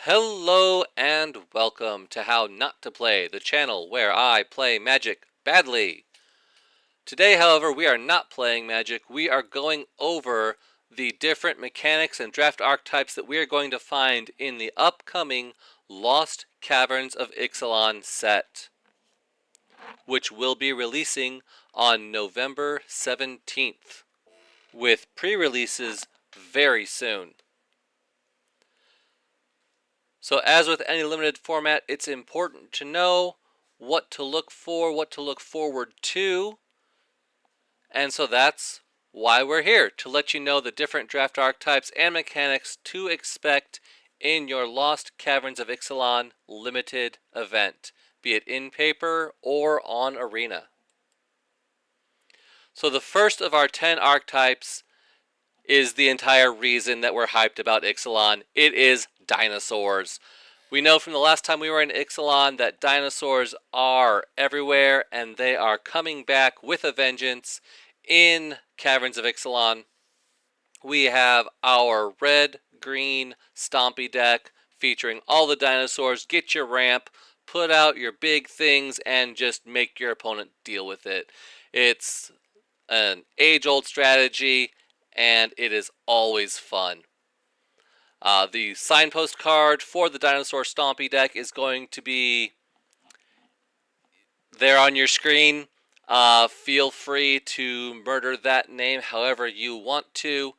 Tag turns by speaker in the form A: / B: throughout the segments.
A: Hello and welcome to How Not to Play, the channel where I play Magic badly. Today, however, we are not playing Magic. We are going over the different mechanics and draft archetypes that we are going to find in the upcoming Lost Caverns of Ixalan set, which will be releasing on November 17th, with pre-releases very soon. So as with any limited format, it's important to know what to look for, what to look forward to. And so that's why we're here, to let you know the different draft archetypes and mechanics to expect in your Lost Caverns of Ixalan limited event, be it in paper or on Arena. So the first of our 10 archetypes is the entire reason that we're hyped about Ixalan. It is dinosaurs. We know from the last time we were in Ixalan that dinosaurs are everywhere and they are coming back with a vengeance in Caverns of Ixalan. We have our red-green Stompy deck featuring all the dinosaurs. Get your ramp, put out your big things, and just make your opponent deal with it. It's an age-old strategy, and it is always fun. The signpost card for the Dinosaur Stompy deck is going to be there on your screen. Feel free to murder that name however you want to.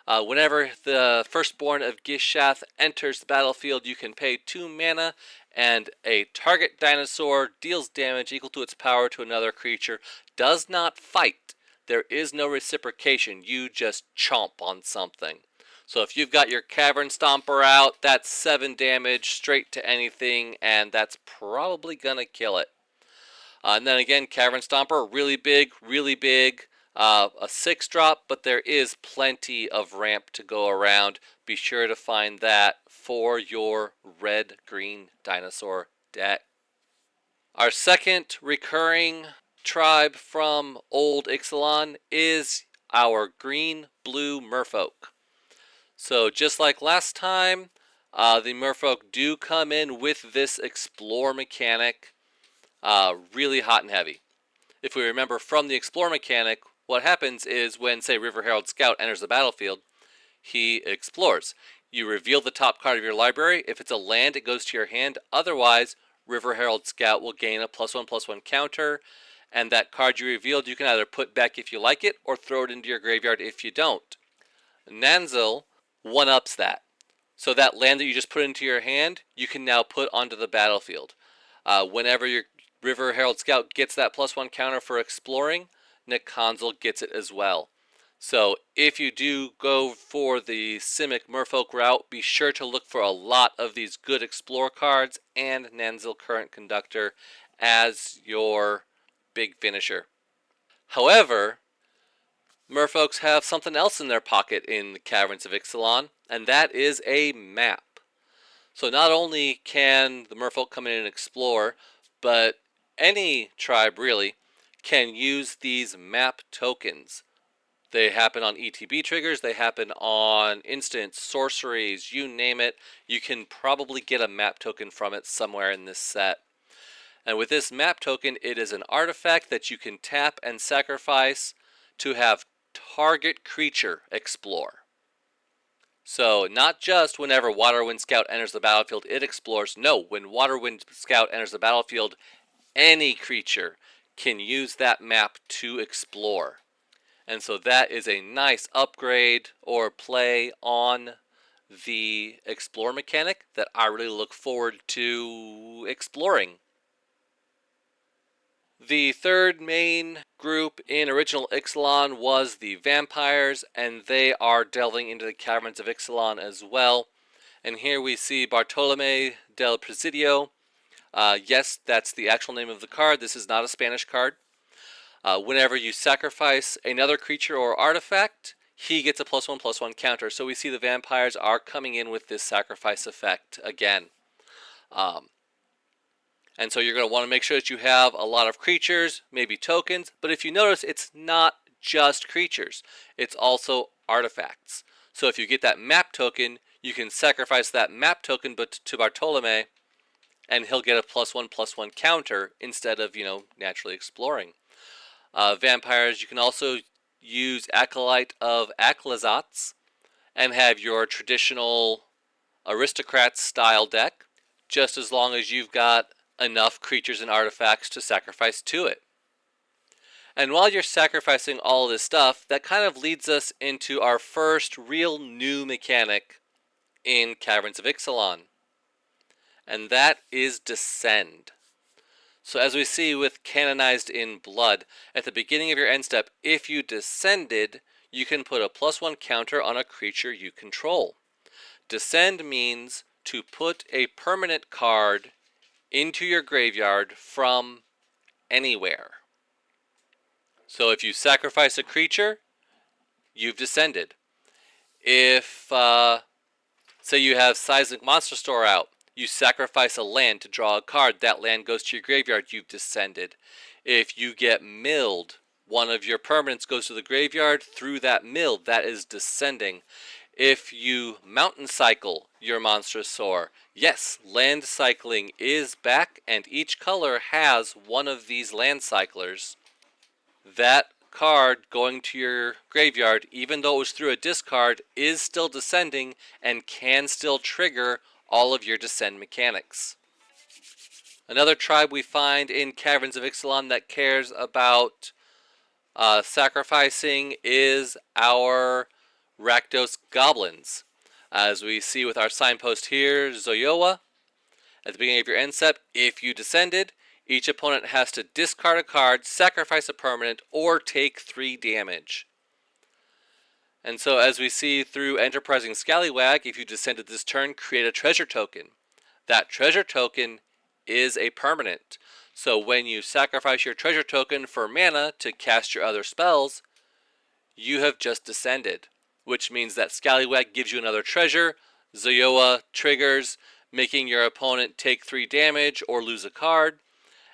A: Whenever the firstborn of Gishath enters the battlefield, you can pay 2 mana, and a target dinosaur deals damage equal to its power to another creature. Does not fight. There is no reciprocation. You just chomp on something. So if you've got your Cavern Stomper out, that's 7 damage straight to anything, and that's probably gonna kill it. And then again, Cavern Stomper, really big, a 6-drop, but there is plenty of ramp to go around. Be sure to find that for your red-green dinosaur deck. Our second recurring tribe from Old Ixalan is our green-blue merfolk. So just like last time, the merfolk do come in with this explore mechanic, really hot and heavy. If we remember from the explore mechanic, what happens is when, say, River Herald Scout enters the battlefield, he explores. You reveal the top card of your library. If it's a land, it goes to your hand. Otherwise, River Herald Scout will gain a +1/+1 counter, and that card you revealed you can either put back if you like it or throw it into your graveyard if you don't. Nanzil one-ups that. So that land that you just put into your hand, you can now put onto the battlefield. Whenever your River Herald Scout gets that +1 counter for exploring, Nakanzil gets it as well. So if you do go for the Simic Merfolk route, be sure to look for a lot of these good explore cards and Nanzil Current Conductor as your big finisher. However, merfolks have something else in their pocket in the Caverns of Ixalan, and that is a map. So not only can the merfolk come in and explore, but any tribe really can use these map tokens. They happen on ETB triggers, they happen on instant sorceries, you name it. You can probably get a map token from it somewhere in this set. And with this map token, it is an artifact that you can tap and sacrifice to have target creature explore. So not just whenever Waterwind Scout enters the battlefield it explores. No, when Waterwind Scout enters the battlefield, any creature can use that map to explore. And so that is a nice upgrade or play on the explore mechanic that I really look forward to exploring. The third main group in original Ixalan was the vampires, and they are delving into the Caverns of Ixalan as well. And here we see Bartolome del Presidio. Yes, that's the actual name of the card. This is not a Spanish card. Whenever you sacrifice another creature or artifact, he gets a +1/+1 counter. So we see the vampires are coming in with this sacrifice effect again. And so you're going to want to make sure that you have a lot of creatures, maybe tokens. But if you notice, it's not just creatures. It's also artifacts. So if you get that map token, you can sacrifice that map token to Bartolome, and he'll get a +1/+1 counter instead of, naturally exploring. Vampires, you can also use Acolyte of Aclazotz and have your traditional aristocrat style deck, just as long as you've got enough creatures and artifacts to sacrifice to it. And while you're sacrificing all this stuff, that kind of leads us into our first real new mechanic in Caverns of Ixalan, and that is Descend. So as we see with Canonized in Blood, at the beginning of your end step, if you descended, you can put a +1 counter on a creature you control. Descend means to put a permanent card into your graveyard from anywhere. So if you sacrifice a creature, you've descended. If, say you have Seismic Monster Store out, you sacrifice a land to draw a card, that land goes to your graveyard, you've descended. If you get milled, one of your permanents goes to the graveyard through that mill, that is descending. If you mountain cycle your Monstrous Soar, yes, land cycling is back, and each color has one of these land cyclers. That card going to your graveyard, even though it was through a discard, is still descending and can still trigger all of your descend mechanics. Another tribe we find in Caverns of Ixalan that cares about sacrificing is our Rakdos Goblins. As we see with our signpost here, Zoyoa, at the beginning of your end step, if you descended, each opponent has to discard a card, sacrifice a permanent, or take 3 damage. And so as we see through Enterprising Scallywag, if you descended this turn, create a treasure token. That treasure token is a permanent. So when you sacrifice your treasure token for mana to cast your other spells, you have just descended. Which means that Scallywag gives you another treasure, Zoyoa triggers, making your opponent take 3 damage or lose a card.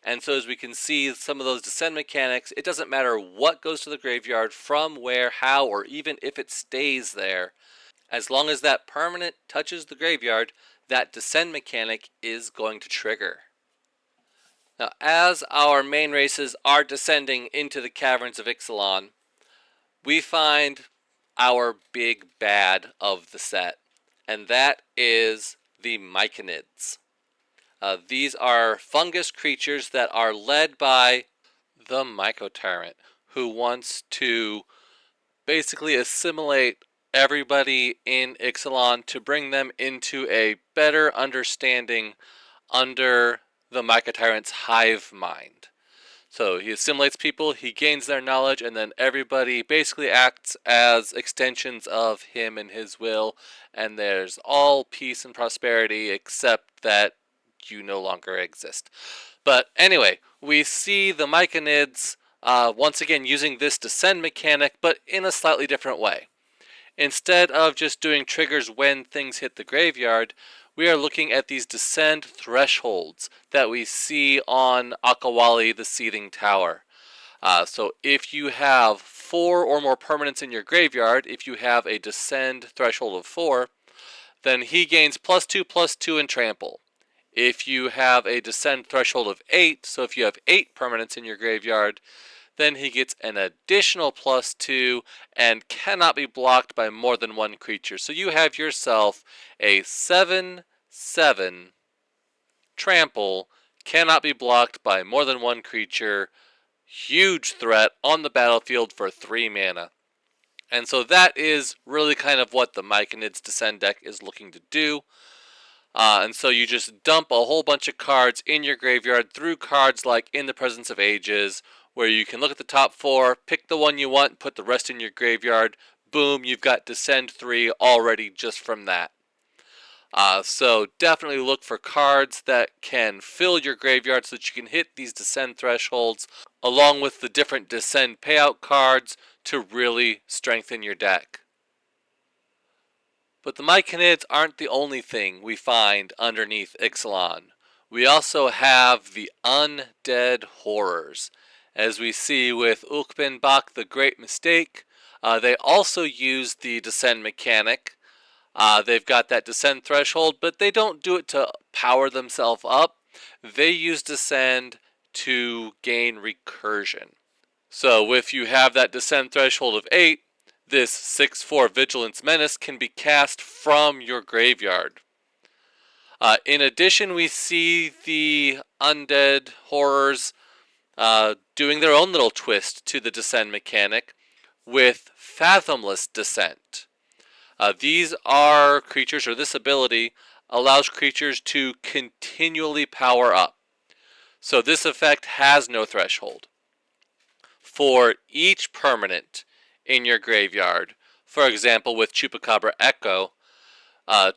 A: And so as we can see some of those descend mechanics, it doesn't matter what goes to the graveyard, from where, how, or even if it stays there. As long as that permanent touches the graveyard, that descend mechanic is going to trigger. Now, as our main races are descending into the Caverns of Ixalan, we find our big bad of the set, and that is the Myconids. These are fungus creatures that are led by the Mycotyrant, who wants to basically assimilate everybody in Ixalan to bring them into a better understanding under the Mycotyrant's hive mind. So he assimilates people, he gains their knowledge, and then everybody basically acts as extensions of him and his will, and there's all peace and prosperity except that you no longer exist. But anyway, we see the Myconids once again using this descend mechanic, but in a slightly different way. Instead of just doing triggers when things hit the graveyard, we are looking at these descend thresholds that we see on Akawali, the Seething Tower. So if you have 4 or more permanents in your graveyard, if you have a descend threshold of 4, then he gains +2/+2 in trample. If you have a descend threshold of 8, so if you have 8 permanents in your graveyard, then he gets an additional +2 and cannot be blocked by more than 1 creature. So you have yourself a 7/7 trample, cannot be blocked by more than 1 creature, huge threat on the battlefield for 3 mana. And so that is really kind of what the Myconids Descend deck is looking to do. And so you just dump a whole bunch of cards in your graveyard through cards like In the Presence of Ages, where you can look at the top 4, pick the one you want, put the rest in your graveyard. Boom, you've got Descend 3 already just from that. So definitely look for cards that can fill your graveyard so that you can hit these Descend thresholds, along with the different Descend payout cards to really strengthen your deck. But the Myconids aren't the only thing we find underneath Ixalan. We also have the undead horrors. As we see with Ukbenbak, the Great Mistake, they also use the Descend mechanic, They've got that descend threshold, but they don't do it to power themselves up. They use descend to gain recursion. So if you have that descend threshold of 8, this 6/4 Vigilance Menace can be cast from your graveyard. In addition, we see the undead horrors doing their own little twist to the descend mechanic with Fathomless Descent. These are creatures, or this ability allows creatures to continually power up. So this effect has no threshold. For each permanent in your graveyard, for example with Chupacabra Echo,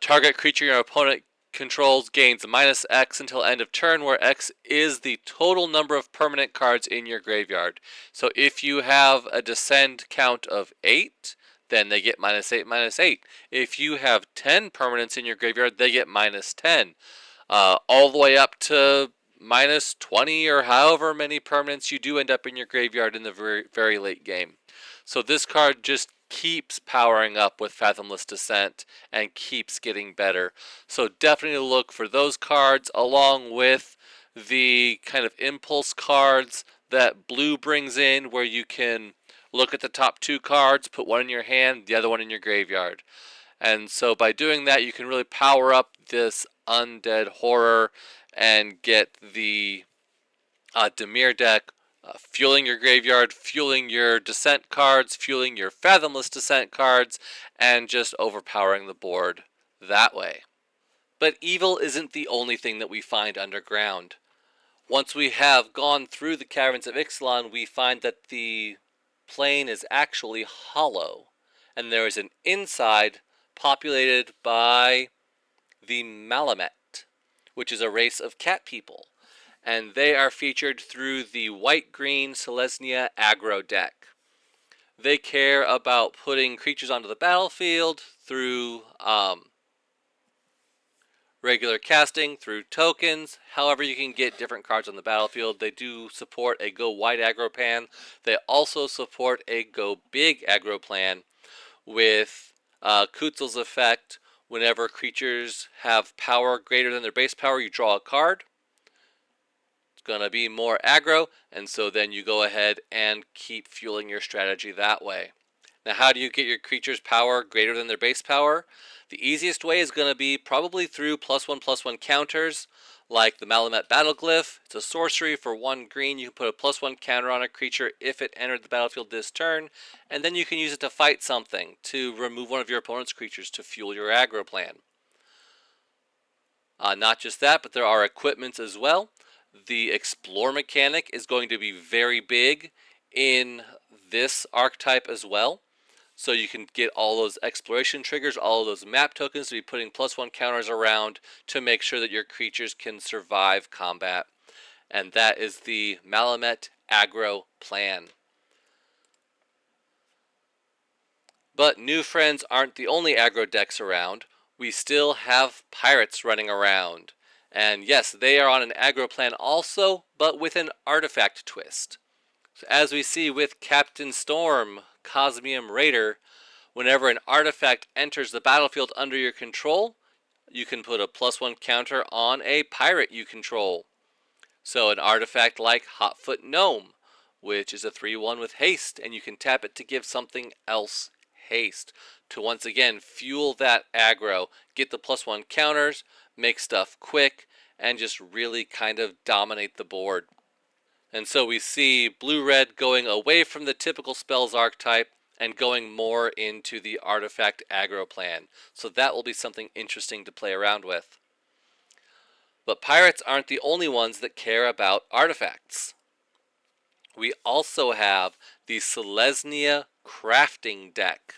A: target creature your opponent controls gains -X until end of turn, where X is the total number of permanent cards in your graveyard. So if you have a descend count of 8, then they get -8/-8. If you have 10 permanents in your graveyard, they get -10. All the way up to -20 or however many permanents you do end up in your graveyard in the very, very late game. So this card just keeps powering up with Fathomless Descent and keeps getting better. So definitely look for those cards along with the kind of impulse cards that blue brings in, where you can look at the top 2 cards, put one in your hand, the other one in your graveyard. And so by doing that, you can really power up this undead horror and get the Dimir deck fueling your graveyard, fueling your descent cards, fueling your Fathomless Descent cards, and just overpowering the board that way. But evil isn't the only thing that we find underground. Once we have gone through the Caverns of Ixalan, we find that the plane is actually hollow, and there is an inside populated by the Malamet, which is a race of cat people, and they are featured through the white-green Selesnya aggro deck. They care about putting creatures onto the battlefield through regular casting, through tokens. However, you can get different cards on the battlefield. They do support a go wide aggro plan. They also support a go big aggro plan with Kutzel's effect. Whenever creatures have power greater than their base power, you draw a card. It's going to be more aggro, and so then you go ahead and keep fueling your strategy that way. Now, how do you get your creatures' power greater than their base power? The easiest way is going to be probably through +1/+1 counters, like the Malamet Battleglyph. It's a sorcery for 1 green. You can put a +1 counter on a creature if it entered the battlefield this turn, and then you can use it to fight something, to remove one of your opponent's creatures to fuel your aggro plan. Not just that, but there are equipments as well. The Explore mechanic is going to be very big in this archetype as well. So you can get all those exploration triggers, all of those map tokens to be putting +1 counters around to make sure that your creatures can survive combat. And that is the Malamet aggro plan. But new friends aren't the only aggro decks around. We still have pirates running around. And yes, they are on an aggro plan also, but with an artifact twist. So as we see with Captain Storm, Cosmium Raider, whenever an artifact enters the battlefield under your control, you can put a +1 counter on a pirate you control. So an artifact like Hotfoot Gnome, which is a 3/1 with haste, and you can tap it to give something else haste to once again fuel that aggro, get the +1 counters, make stuff quick, and just really kind of dominate the board. And so we see blue-red going away from the typical spells archetype and going more into the artifact aggro plan. So that will be something interesting to play around with. But pirates aren't the only ones that care about artifacts. We also have the Selesnya crafting deck.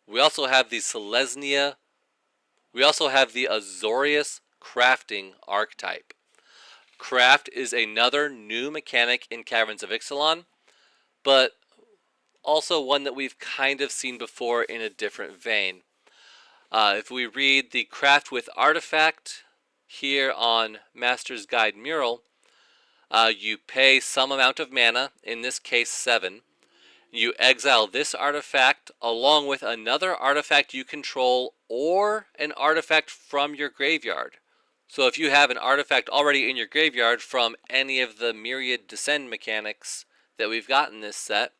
A: We also have the Azorius crafting archetype. Craft is another new mechanic in Caverns of Ixalan, but also one that we've kind of seen before in a different vein. If we read the Craft with Artifact here on Master's Guide Mural, you pay some amount of mana, in this case 7. You exile this artifact along with another artifact you control or an artifact from your graveyard. So if you have an artifact already in your graveyard from any of the myriad descend mechanics that we've got in this set,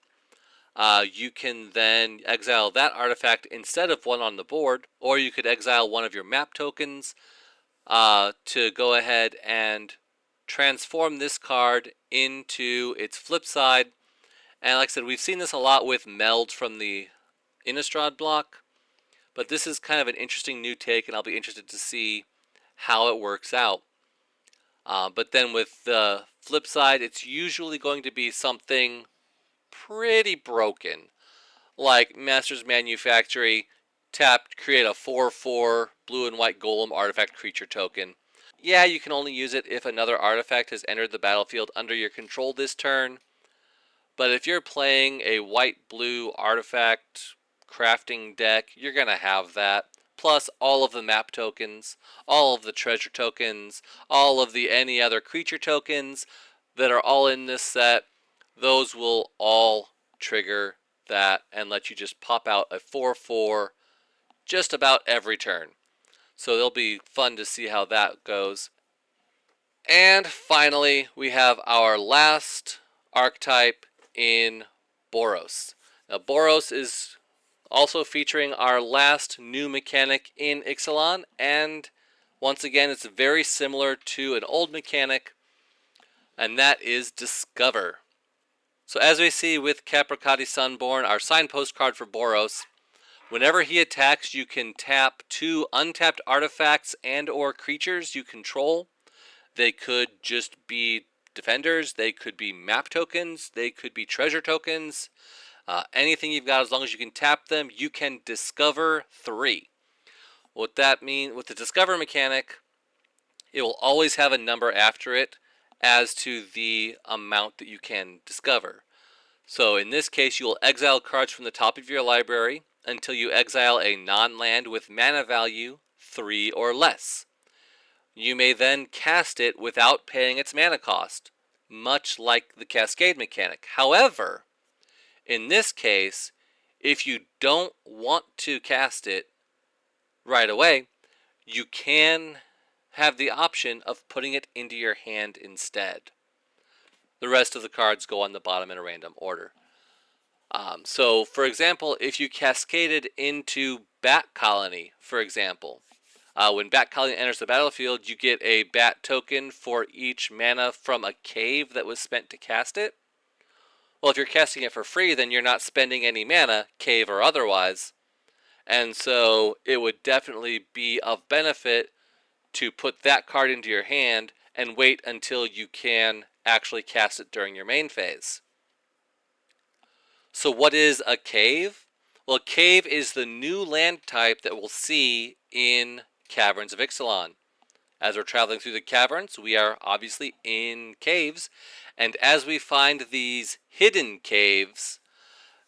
A: you can then exile that artifact instead of one on the board, or you could exile one of your map tokens to go ahead and transform this card into its flip side. And like I said, we've seen this a lot with Meld from the Innistrad block, but this is kind of an interesting new take, and I'll be interested to see how it works out. But then with the flip side, it's usually going to be something pretty broken, like Masters Manufactory, tap, create a 4/4 blue and white golem artifact creature token. Yeah, you can only use it if another artifact has entered the battlefield under your control this turn. But if you're playing a white-blue artifact crafting deck, you're going to have that. Plus all of the map tokens, all of the treasure tokens, all of the any other creature tokens that are all in this set. Those will all trigger that and let you just pop out a 4/4 just about every turn. So it'll be fun to see how that goes. And finally, we have our last archetype in Boros. Now, Boros is also featuring our last new mechanic in Ixalan, and once again, it's very similar to an old mechanic, and that is Discover. So as we see with Capricati Sunborn, our signpost card for Boros, whenever he attacks, you can tap 2 untapped artifacts and or creatures you control. They could just be defenders, they could be map tokens, they could be treasure tokens. Anything you've got, as long as you can tap them, you can discover 3. What that means, with the discover mechanic, it will always have a number after it as to the amount that you can discover. So in this case, you will exile cards from the top of your library until you exile a non-land with mana value 3 or less. You may then cast it without paying its mana cost, much like the Cascade mechanic. However, in this case, if you don't want to cast it right away, you can have the option of putting it into your hand instead. The rest of the cards go on the bottom in a random order. So, for example, if you cascaded into Bat Colony, for example, when Bat Colony enters the battlefield, you get a Bat token for each mana from a cave that was spent to cast it. Well, if you're casting it for free, then you're not spending any mana, cave or otherwise. And so it would definitely be of benefit to put that card into your hand and wait until you can actually cast it during your main phase. So what is a cave? Well, a cave is the new land type that we'll see in Caverns of Ixalan. As we're traveling through the caverns, we are obviously in caves, and as we find these hidden caves,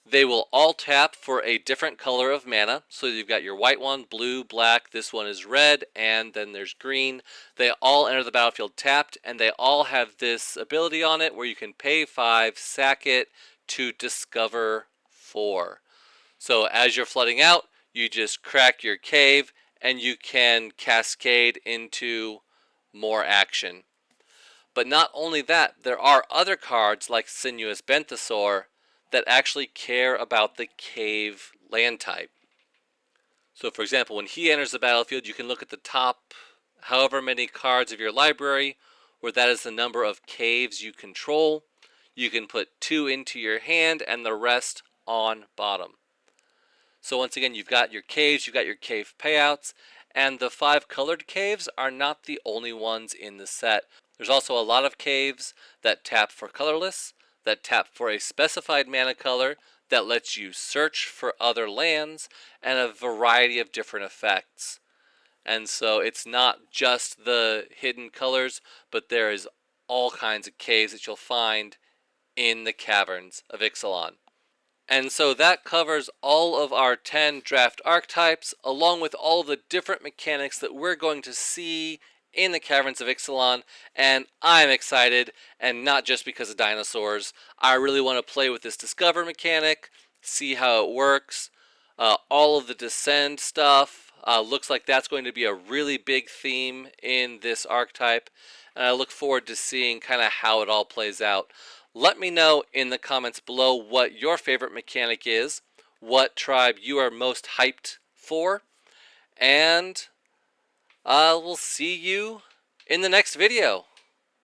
A: they will all tap for a different color of mana. So you've got your white one, blue, black, this one is red, and then there's green. They all enter the battlefield tapped, and they all have this ability on it where you can pay 5, sack it to discover 4. So as you're flooding out, you just crack your cave, and you can cascade into more action. But not only that, there are other cards like Sinuous Benthesaur that actually care about the cave land type. So for example, when he enters the battlefield, you can look at the top however many cards of your library, where that is the number of caves you control. You can put 2 into your hand and the rest on bottom. So once again, you've got your caves, you've got your cave payouts, and the 5 colored caves are not the only ones in the set. There's also a lot of caves that tap for colorless, that tap for a specified mana color, that lets you search for other lands, and a variety of different effects. And so it's not just the hidden colors, but there is all kinds of caves that you'll find in the Caverns of Ixalan. And so that covers all of our 10 draft archetypes, along with all the different mechanics that we're going to see in the Caverns of Ixalan, and I'm excited, and not just because of dinosaurs. I really want to play with this Discover mechanic, see how it works. All of the Descend stuff looks like that's going to be a really big theme in this archetype, and I look forward to seeing kind of how it all plays out. Let me know in the comments below what your favorite mechanic is, what tribe you are most hyped for, and we'll see you in the next video.